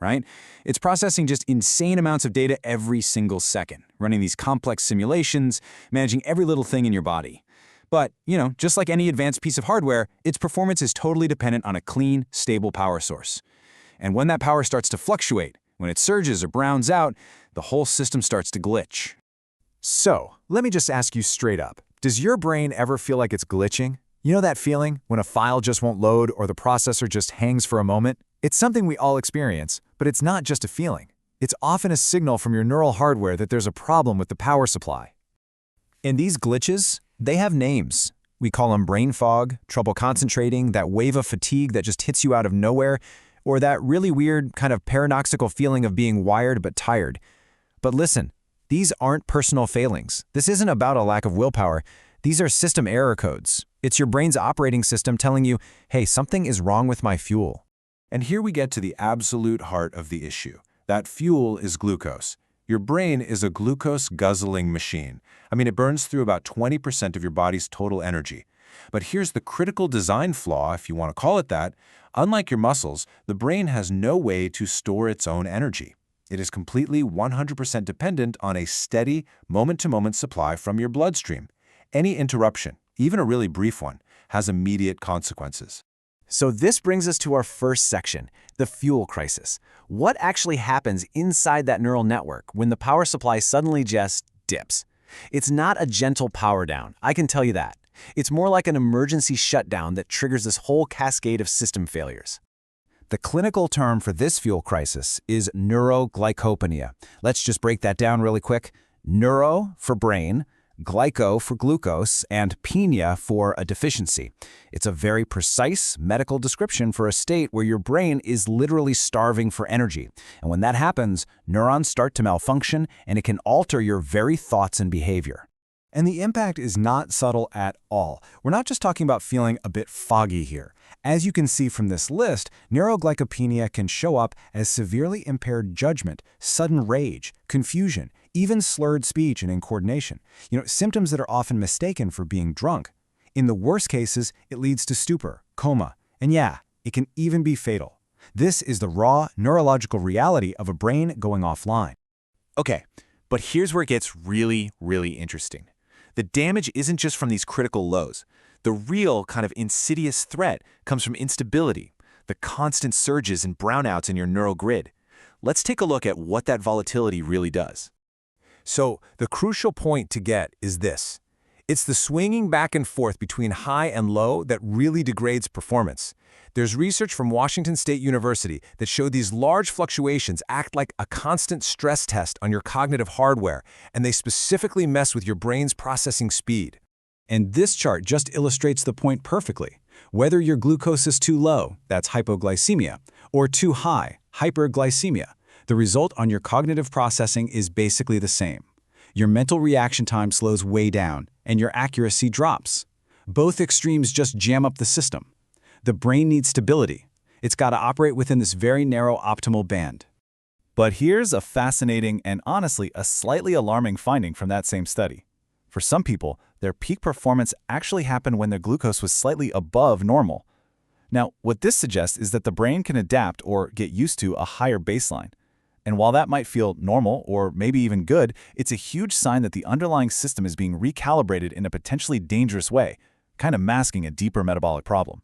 right? It's processing just insane amounts of data every single second, running these complex simulations, managing every little thing in your body. But, just like any advanced piece of hardware, its performance is totally dependent on a clean, stable power source. And when that power starts to fluctuate, when it surges or browns out, the whole system starts to glitch. So, let me just ask you straight up. Does your brain ever feel like it's glitching? You know that feeling when a file just won't load or the processor just hangs for a moment? It's something we all experience, but it's not just a feeling. It's often a signal from your neural hardware that there's a problem with the power supply. And these glitches, they have names. We call them brain fog, trouble concentrating, that wave of fatigue that just hits you out of nowhere, or that really weird kind of paradoxical feeling of being wired but tired. But listen, these aren't personal failings. This isn't about a lack of willpower. These are system error codes. It's your brain's operating system telling you, hey, something is wrong with my fuel. And here we get to the absolute heart of the issue. That fuel is glucose. Your brain is a glucose-guzzling machine. It burns through about 20% of your body's total energy. But here's the critical design flaw, if you want to call it that. Unlike your muscles, the brain has no way to store its own energy. It is completely 100% dependent on a steady, moment-to-moment supply from your bloodstream. Any interruption, even a really brief one, has immediate consequences. So this brings us to our first section, the fuel crisis. What actually happens inside that neural network when the power supply suddenly just dips? It's not a gentle power down, I can tell you that. It's more like an emergency shutdown that triggers this whole cascade of system failures. The clinical term for this fuel crisis is neuroglycopenia. Let's just break that down really quick. Neuro for brain, glyco for glucose, and penia for a deficiency. It's a very precise medical description for a state where your brain is literally starving for energy. And when that happens, neurons start to malfunction, and it can alter your very thoughts and behavior. And the impact is not subtle at all. We're not just talking about feeling a bit foggy here. As you can see from this list, neuroglycopenia can show up as severely impaired judgment, sudden rage, confusion, even slurred speech and incoordination. Symptoms that are often mistaken for being drunk. In the worst cases, it leads to stupor, coma, and it can even be fatal. This is the raw neurological reality of a brain going offline. Okay, but here's where it gets really, really interesting. The damage isn't just from these critical lows. The real kind of insidious threat comes from instability, the constant surges and brownouts in your neural grid. Let's take a look at what that volatility really does. So the crucial point to get is this. It's the swinging back and forth between high and low that really degrades performance. There's research from Washington State University that showed these large fluctuations act like a constant stress test on your cognitive hardware, and they specifically mess with your brain's processing speed. And this chart just illustrates the point perfectly. Whether your glucose is too low, that's hypoglycemia, or too high, hyperglycemia, the result on your cognitive processing is basically the same. Your mental reaction time slows way down, and your accuracy drops. Both extremes just jam up the system. The brain needs stability. It's got to operate within this very narrow optimal band. But here's a fascinating and honestly a slightly alarming finding from that same study. For some people, their peak performance actually happened when their glucose was slightly above normal. Now, what this suggests is that the brain can adapt or get used to a higher baseline. And while that might feel normal or maybe even good, it's a huge sign that the underlying system is being recalibrated in a potentially dangerous way, kind of masking a deeper metabolic problem.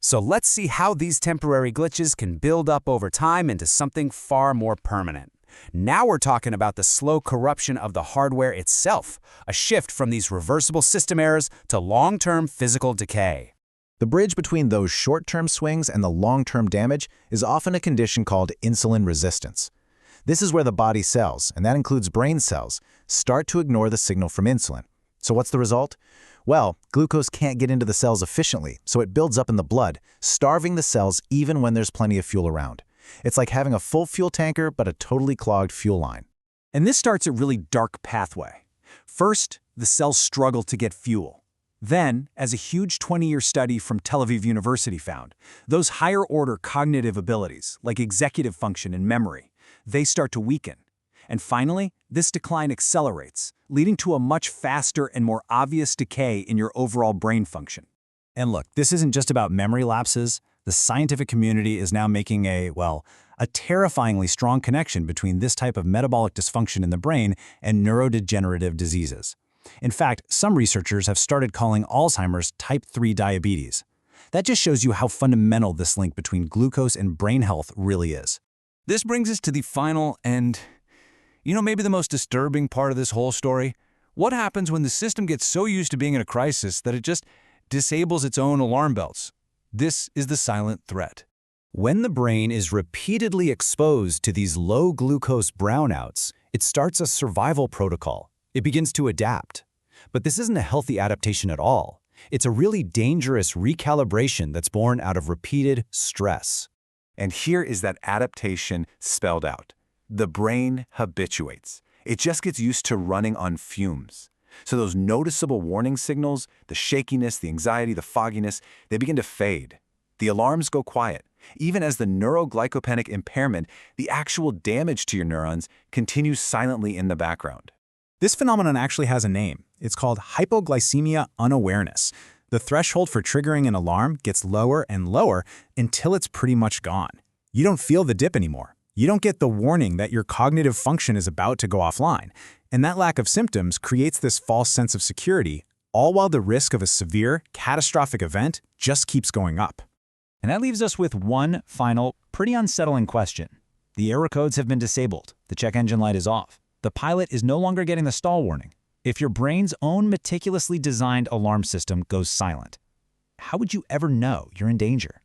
So let's see how these temporary glitches can build up over time into something far more permanent. Now we're talking about the slow corruption of the hardware itself, a shift from these reversible system errors to long-term physical decay. The bridge between those short-term swings and the long-term damage is often a condition called insulin resistance. This is where the body cells, and that includes brain cells, start to ignore the signal from insulin. So what's the result? Well, glucose can't get into the cells efficiently, so it builds up in the blood, starving the cells even when there's plenty of fuel around. It's like having a full fuel tanker but a totally clogged fuel line. And this starts a really dark pathway. First, the cells struggle to get fuel. Then, as a huge 20-year study from Tel Aviv University found, those higher-order cognitive abilities, like executive function and memory, they start to weaken. And finally, this decline accelerates, leading to a much faster and more obvious decay in your overall brain function. And look, this isn't just about memory lapses. The scientific community is now making a terrifyingly strong connection between this type of metabolic dysfunction in the brain and neurodegenerative diseases. In fact, some researchers have started calling Alzheimer's type 3 diabetes. That just shows you how fundamental this link between glucose and brain health really is. This brings us to the final and, maybe the most disturbing part of this whole story. What happens when the system gets so used to being in a crisis that it just disables its own alarm bells? This is the silent threat. When the brain is repeatedly exposed to these low glucose brownouts, it starts a survival protocol. It begins to adapt. But this isn't a healthy adaptation at all. It's a really dangerous recalibration that's born out of repeated stress. And here is that adaptation spelled out. The brain habituates. It just gets used to running on fumes. So those noticeable warning signals, the shakiness, the anxiety, the fogginess, they begin to fade. The alarms go quiet. Even as the neuroglycopenic impairment, the actual damage to your neurons, continues silently in the background. This phenomenon actually has a name. It's called hypoglycemia unawareness. The threshold for triggering an alarm gets lower and lower until it's pretty much gone. You don't feel the dip anymore. You don't get the warning that your cognitive function is about to go offline. And that lack of symptoms creates this false sense of security, all while the risk of a severe, catastrophic event just keeps going up. And that leaves us with one final, pretty unsettling question. The error codes have been disabled. The check engine light is off. The pilot is no longer getting the stall warning. If your brain's own meticulously designed alarm system goes silent, how would you ever know you're in danger?